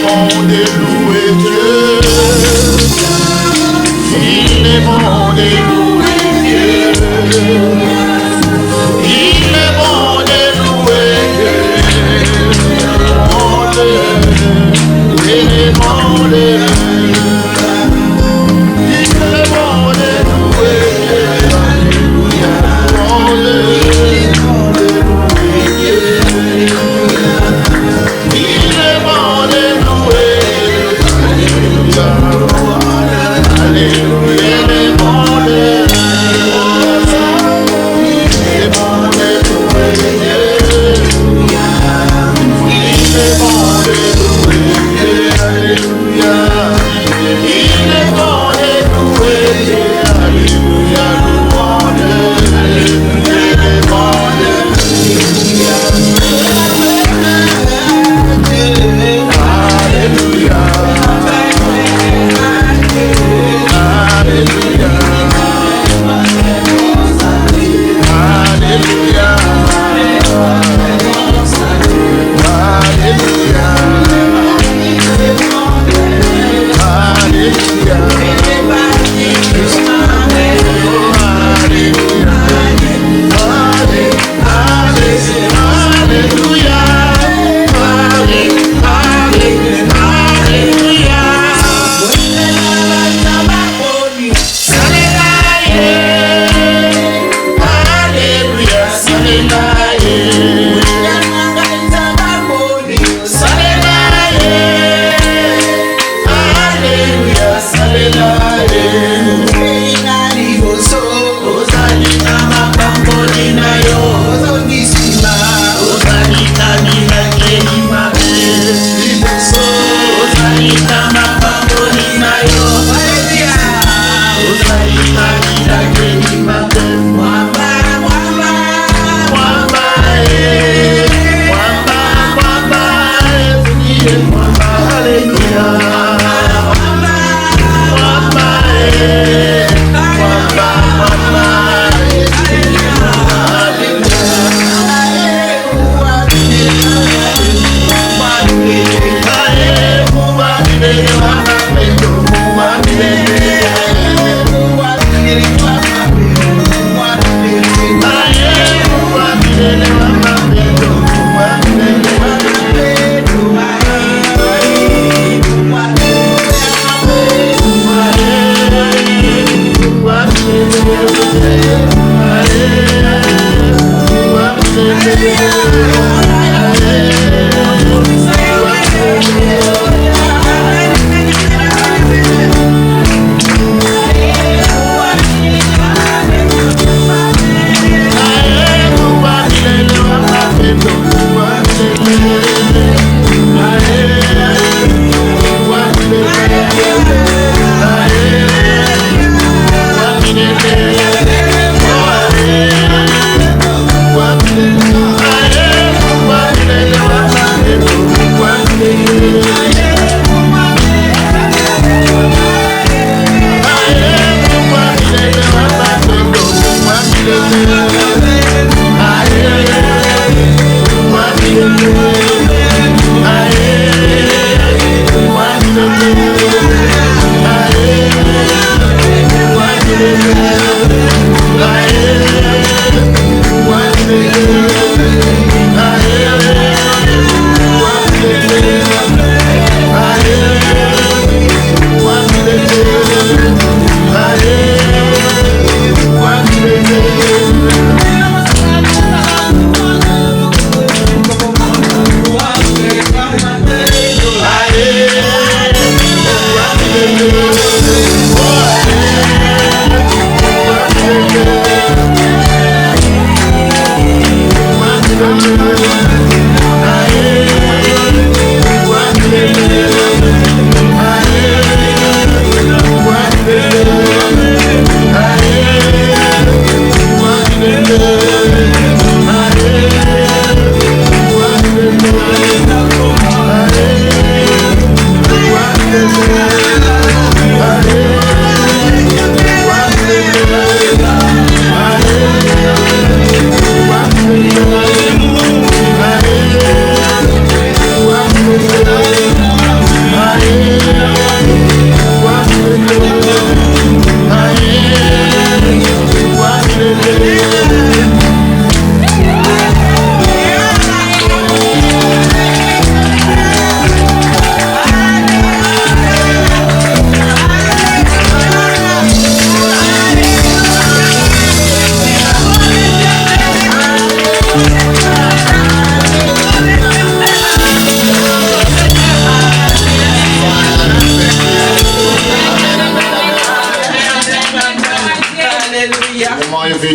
bon de louer Dieu. Il est bon de louer Dieu. Il est bon de louer Dieu. Il est bon de louer Dieu.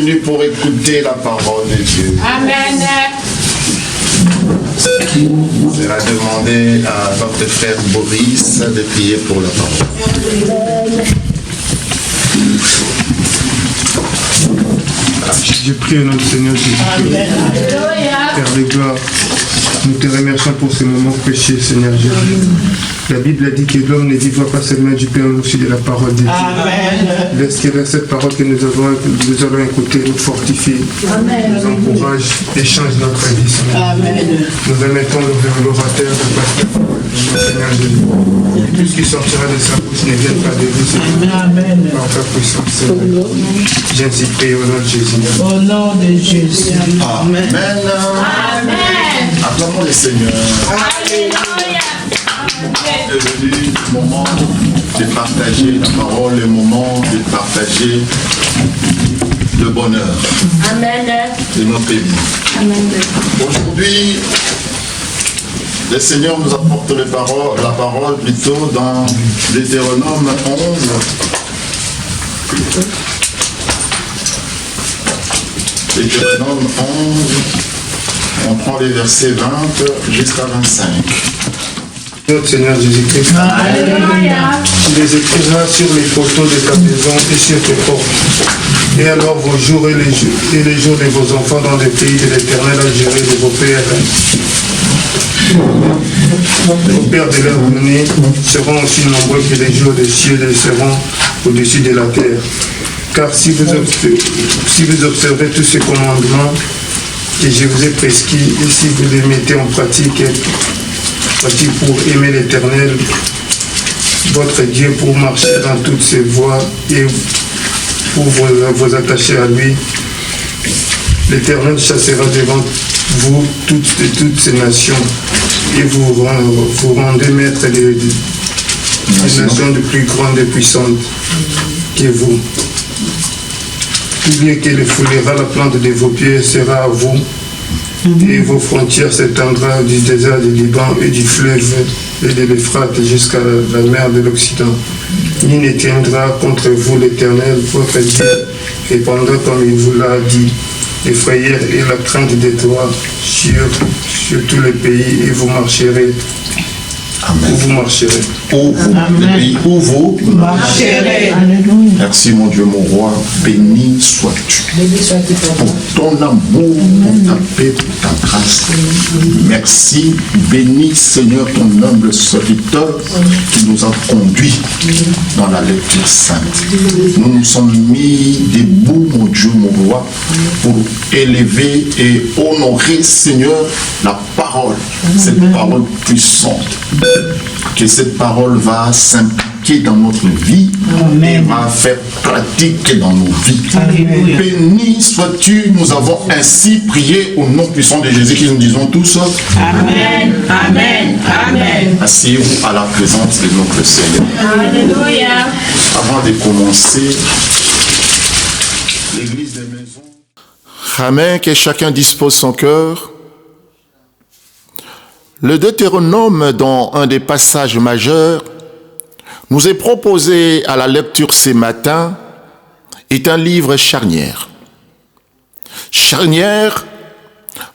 venus pour écouter la parole de Dieu. Amen. Je vais demander à notre frère Boris de prier pour la parole. Je prie au nom du Seigneur Jésus-Christ. Père de gloire, nous te remercions pour ce moment précieux, Seigneur Jésus. La Bible a dit que l'homme ne vivra pas seulement du pain, mais aussi de la parole de Dieu. Laisse que cette parole que nous allons écouter nous fortifie, nous encourage et change notre vie, Seigneur. Nous remettons l'orateur de pasteur, Seigneur Jésus. Tout ce qui sortira de sa bouche ne vienne pas de vous, Seigneur. Par ta puissance, Seigneur. J'ainsi prie au nom de Jésus. Au nom de Jésus. Amen. Amen. Acclamons le Seigneur. Alléluia. C'est devenu le moment de partager la parole, le moment de partager le bonheur Amen. de notre vie. Amen. Aujourd'hui, le Seigneur nous apporte la parole plutôt dans Deutéronome 11. Deutéronome 11, on prend les versets 20 jusqu'à 25. Notre Seigneur Jésus-Christ, Alléluia. tu les écriras sur les poteaux de ta maison et sur tes portes. Et alors vos jours et les jours de vos enfants dans le pays de l'Éternel a géré de vos pères. Vos pères de leur venue seront aussi nombreux que les jours des cieux et seront au-dessus de la terre. Car si vous observez tous ces commandements que je vous ai prescrits et si vous les mettez en pratique pour aimer l'Éternel, votre Dieu, pour marcher dans toutes ses voies et pour vous attacher à lui, l'Éternel chassera devant vous toutes ces nations et vous rendez maître des nations de plus grandes et puissantes que vous. Tout lieu qui foulera la plante de vos pieds sera à vous, et vos frontières s'étendront du désert du Liban et du fleuve et de l'Euphrate jusqu'à la mer de l'Occident. Il ne tiendra contre vous l'Éternel, votre Dieu, répandant comme il vous l'a dit, les frayeurs et la crainte des toits sur tout le pays, et vous marcherez. Amen. Où vous marcherez. Où vous, le pays où vous Marcherez. Merci mon Dieu, mon roi, béni sois-tu. Pour ton amour, pour ta paix, pour ta grâce. Merci, béni Seigneur, ton humble serviteur qui nous a conduits dans la lecture sainte. Nous nous sommes mis debout, mon Dieu, mon roi, pour élever et honorer, Seigneur, la parole, cette parole puissante. Que cette parole va s'impliquer dans notre vie. Amen. Et va faire pratique dans nos vies. Amen. Béni sois-tu, nous avons ainsi prié au nom puissant de Jésus qui nous disons tous. Amen. Amen. Amen. Asseyez-vous à la présence de notre Seigneur. Alléluia. Avant de commencer, l'église des maisons. Amen, que chacun dispose son cœur. Le Deutéronome, dans un des passages majeurs, nous est proposé à la lecture ce matin, est un livre charnière. Charnière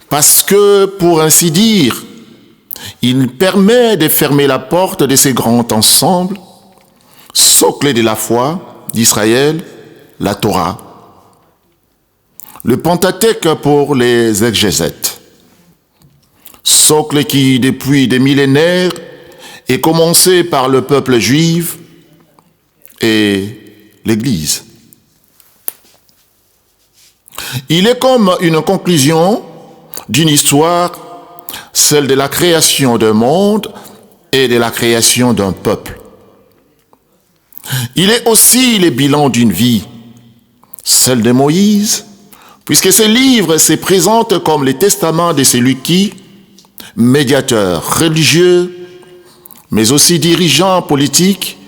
parce que, pour ainsi dire, il permet de fermer la porte de ces grands ensembles, socle de la foi d'Israël, la Torah, le Pentateuque pour les exégètes. Socle qui, depuis des millénaires, est commencé par le peuple juif et l'Église. Il est comme une conclusion d'une histoire, celle de la création d'un monde et de la création d'un peuple. Il est aussi le bilan d'une vie, celle de Moïse, puisque ce livre se présente comme le testament de celui qui, médiateur religieux, mais aussi dirigeant politique,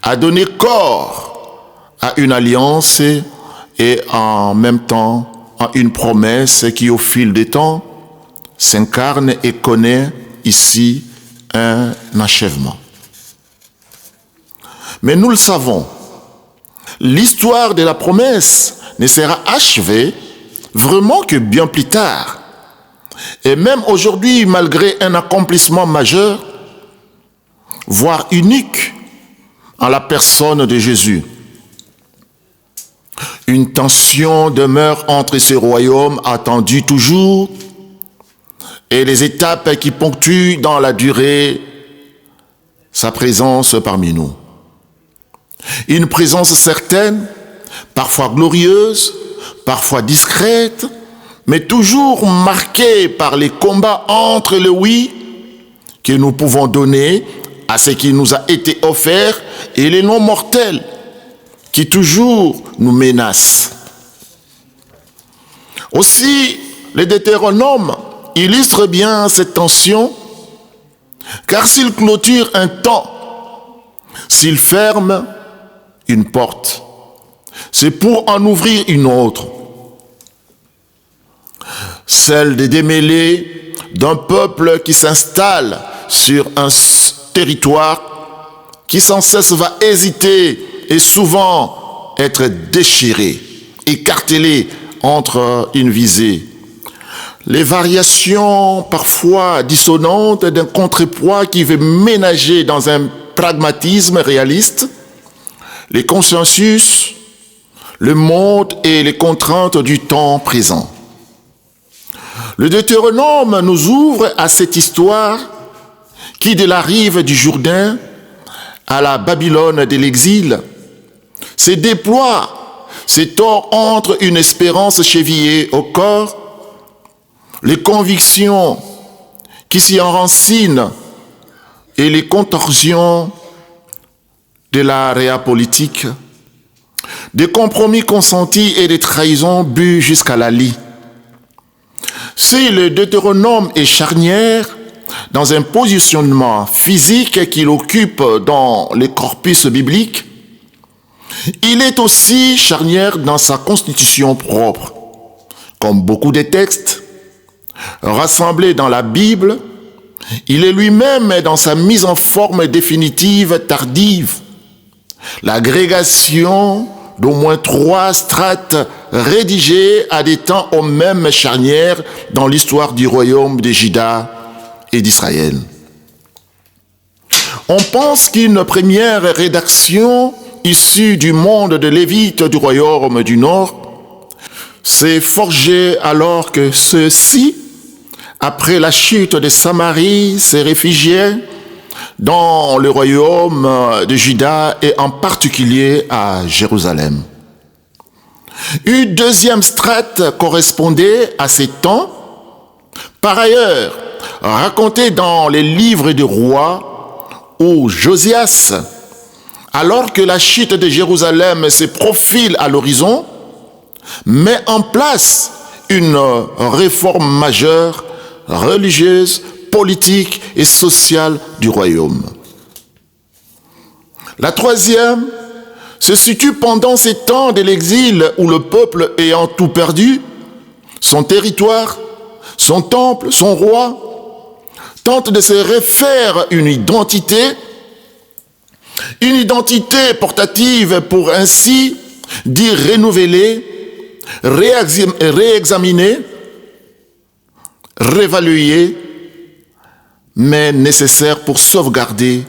a donné corps à une alliance et en même temps à une promesse qui, au fil des temps, s'incarne et connaît ici un achèvement. Mais nous le savons, l'histoire de la promesse ne sera achevé vraiment que bien plus tard. Et même aujourd'hui, malgré un accomplissement majeur, voire unique en la personne de Jésus, une tension demeure entre ces royaumes attendus toujours et les étapes qui ponctuent dans la durée sa présence parmi nous. Une présence certaine, parfois glorieuse, parfois discrète, mais toujours marquée par les combats entre le oui que nous pouvons donner à ce qui nous a été offert et les non mortels qui toujours nous menacent. Aussi, le Deutéronome illustre bien cette tension, car s'il clôture un temps, s'il ferme une porte, c'est pour en ouvrir une autre, celle de démêler d'un peuple qui s'installe sur un territoire qui sans cesse va hésiter et souvent être déchiré, écartelé entre une visée. Les variations parfois dissonantes d'un contrepoids qui veut ménager dans un pragmatisme réaliste les consensus, le monde et les contraintes du temps présent. Le Deutéronome nous ouvre à cette histoire qui, de la rive du Jourdain à la Babylone de l'exil, se déploie, s'étend entre une espérance chevillée au corps, les convictions qui s'y enracinent et les contorsions de la réapolitique, des compromis consentis et des trahisons bues jusqu'à la lie. Si le Deutéronome est charnière dans un positionnement physique qu'il occupe dans le corpus biblique, il est aussi charnière dans sa constitution propre. Comme beaucoup de textes rassemblés dans la Bible, il est lui-même dans sa mise en forme définitive tardive, l'agrégation d'au moins 3 strates rédigées à des temps aux mêmes charnières dans l'histoire du royaume de Juda et d'Israël. On pense qu'une première rédaction issue du monde de Lévite du royaume du Nord s'est forgée alors que ceux-ci, après la chute de Samarie, se réfugiaient dans le royaume de Juda et en particulier à Jérusalem. Une deuxième strate correspondait à ces temps, par ailleurs racontée dans les livres des rois où Josias, alors que la chute de Jérusalem se profile à l'horizon, met en place une réforme majeure, religieuse, politique et sociale du royaume. La troisième se situe pendant ces temps de l'exil où le peuple ayant tout perdu, son territoire, son temple, son roi, tente de se refaire une identité portative pour ainsi dire renouvelée, réexaminée, réévaluée, mais nécessaire pour sauvegarder.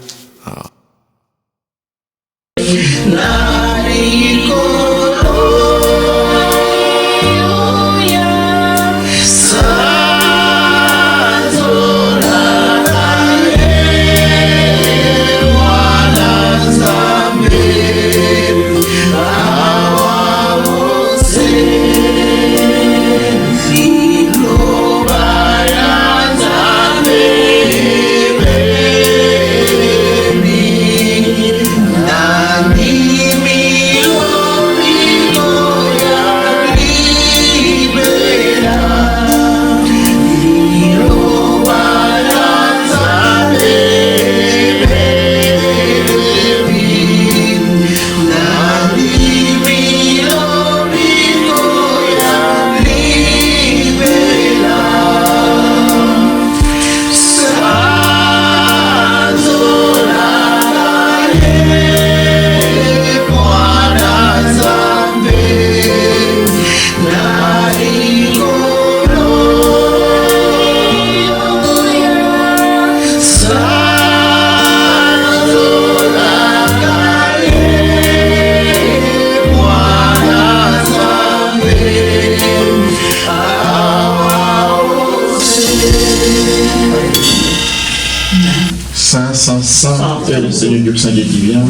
Saint, Saint, Saint, est le Seigneur Dieu Saint Dieu qui vient.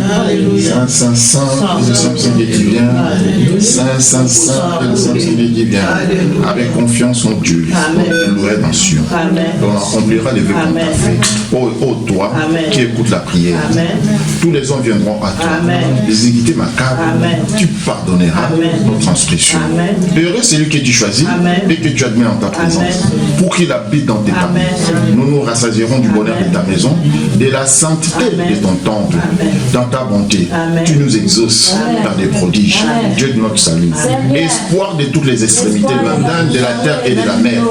Saint, Saint, Saint, est le Saint Dieu qui vient. Saint, Saint, Saint, est le Saint Dieu qui vient. Avec confiance en Dieu, nous rédemption. On accomplira les vœux qu'on t'a fait. Ô toi qui écoutes la prière, tous les hommes viendront à toi. Les iniquités macabres, tu pardonneras nos transgressions. Heureux celui que tu choisis et que tu admets en ta présence, pour qu'il habite dans tes tables. Nous nous rassasierons du bonheur de ta maison, de la sainteté de ton temple. Dans ta bonté, tu nous exauces par des prodiges. Dieu de notre salut, espoir de toutes les extrémités lointaines de la terre et de la mer.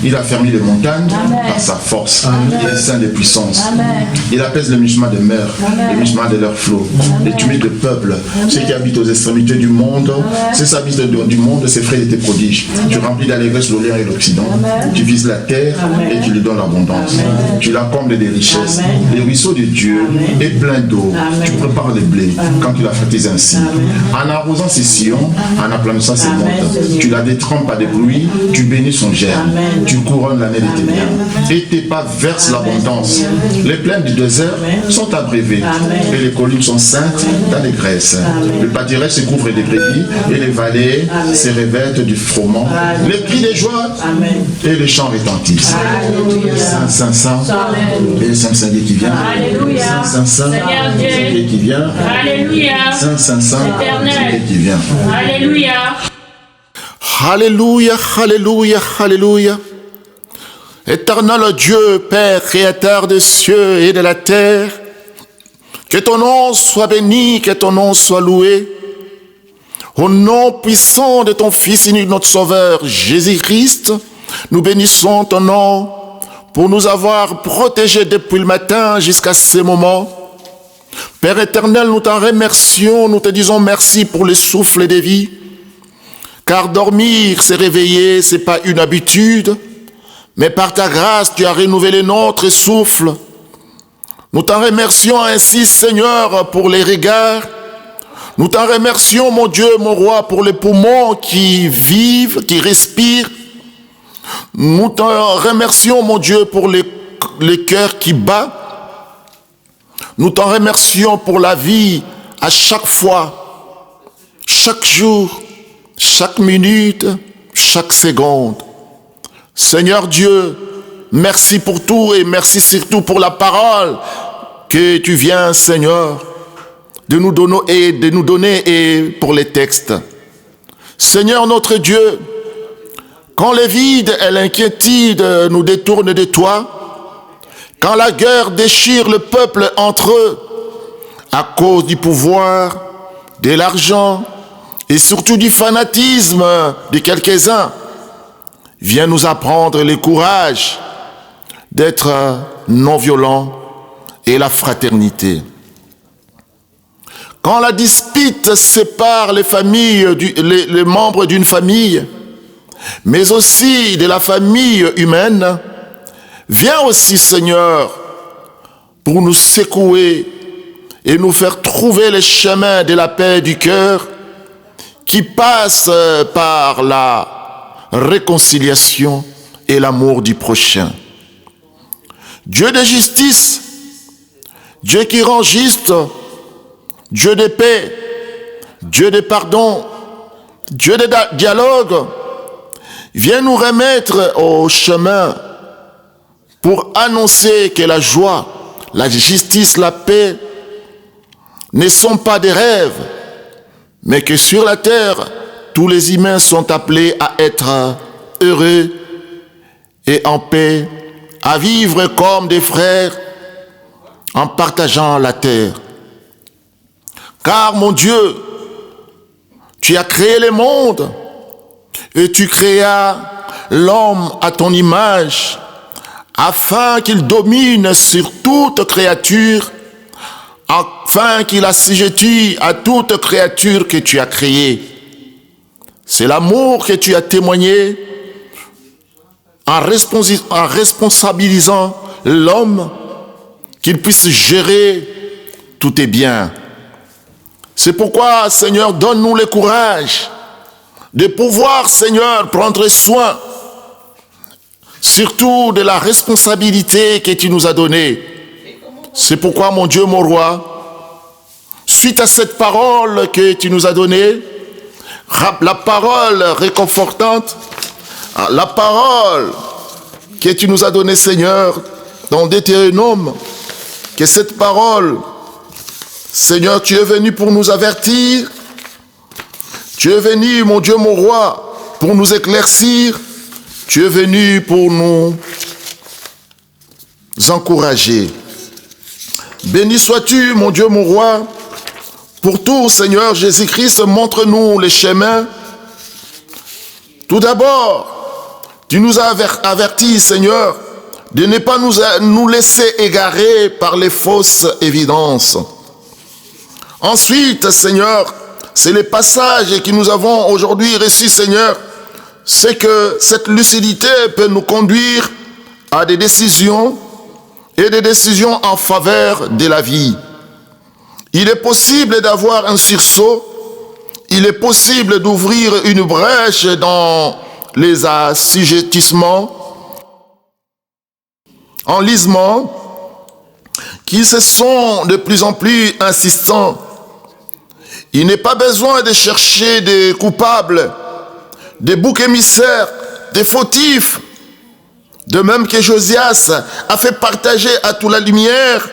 Il a fermé les montagnes par sa force. Il est saint des puissances. Il apaise le mugement des mers, le mugement de leurs flots. Les tumulte de peuple, ceux qui habitent aux extrémités du monde, ceux qui habitent du monde, ses frères et tes prodiges. Tu remplis d'allégresse l'Orient et l'Occident. Tu vises la terre et tu lui donnes l'abondance. Tu la combles des richesses. Les ruisseaux de Dieu est plein d'eau. Tu prépares les blés quand tu la fertiles ainsi. En arrosant ses sillons, en aplanissant ses montes, tu la détrempes à des pluies, tu bénis son germe. Tu couronnes l'année de tes biens. Et tes pas versent l'abondance. Les plaines du désert sont abrévées et les collines sont saintes d'allégresse. Le pâturage se couvre des brebis et les vallées se revêtent du froment. Les cris de joie et les chants retentissent. Saint, Saint, Saint, et le Saint Dieu qui vient. Saint, Saint, Saint, Dieu qui vient. Alléluia. Saint, Saint, Saint, Dieu qui vient. Alléluia. Alléluia, alléluia, alléluia. Éternel Dieu, Père, Créateur des cieux et de la terre, que ton nom soit béni, que ton nom soit loué. Au nom puissant de ton Fils unique, notre Sauveur, Jésus-Christ, nous bénissons ton nom pour nous avoir protégés depuis le matin jusqu'à ce moment. Père éternel, nous t'en remercions, nous te disons merci pour le souffle de vie. Car dormir, c'est réveiller, c'est pas une habitude, mais par ta grâce, tu as renouvelé notre souffle. Nous t'en remercions ainsi, Seigneur, pour les regards. Nous t'en remercions, mon Dieu, mon roi, pour les poumons qui vivent, qui respirent. Nous t'en remercions, mon Dieu, pour les cœurs qui battent. Nous t'en remercions pour la vie à chaque fois, chaque jour, chaque minute, chaque seconde. Seigneur Dieu, merci pour tout et merci surtout pour la parole que tu viens, Seigneur, de nous donner et pour les textes. Seigneur notre Dieu, quand le vide et l'inquiétude nous détournent de toi, quand la guerre déchire le peuple entre eux à cause du pouvoir, de l'argent et surtout du fanatisme de quelques-uns, viens nous apprendre le courage d'être non-violent et la fraternité. Quand la dispute sépare les familles, les membres d'une famille, mais aussi de la famille humaine, viens aussi, Seigneur, pour nous secouer et nous faire trouver les chemins de la paix du cœur qui passe par la réconciliation et l'amour du prochain. Dieu de justice, Dieu qui rend juste, Dieu de paix, Dieu de pardon, Dieu de dialogue, viens nous remettre au chemin pour annoncer que la joie, la justice, la paix ne sont pas des rêves, mais que sur la terre, tous les humains sont appelés à être heureux et en paix, à vivre comme des frères en partageant la terre. Car mon Dieu, tu as créé le monde et tu créas l'homme à ton image afin qu'il domine sur toute créature, afin qu'il assujettisse à toute créature que tu as créée. C'est l'amour que tu as témoigné en responsabilisant l'homme qu'il puisse gérer tous tes biens. C'est pourquoi, Seigneur, donne-nous le courage de pouvoir, Seigneur, prendre soin surtout de la responsabilité que tu nous as donnée C'est pourquoi, mon Dieu, mon roi, suite à cette parole que tu nous as donnée, la parole réconfortante, la parole que tu nous as donnée, Seigneur, dans Deutéronome, que cette parole, Seigneur, tu es venu pour nous avertir, tu es venu, mon Dieu, mon roi, pour nous éclaircir, tu es venu pour nous encourager. Béni sois-tu, mon Dieu, mon roi, pour tout, Seigneur Jésus-Christ, montre-nous les chemins. Tout d'abord, tu nous as avertis, Seigneur, de ne pas nous laisser égarer par les fausses évidences. Ensuite, Seigneur, c'est les passages que nous avons aujourd'hui reçus, Seigneur, c'est que cette lucidité peut nous conduire à des décisions et des décisions en faveur de la vie. Il est possible d'avoir un sursaut, il est possible d'ouvrir une brèche dans les assujettissements, enlisements, qui se sont de plus en plus insistants. Il n'est pas besoin de chercher des coupables, des boucs émissaires, des fautifs. De même que Josias a fait partager à toute la lumière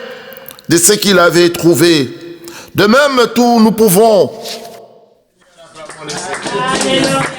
de ce qu'il avait trouvé. De même, tous nous pouvons. Alléluia.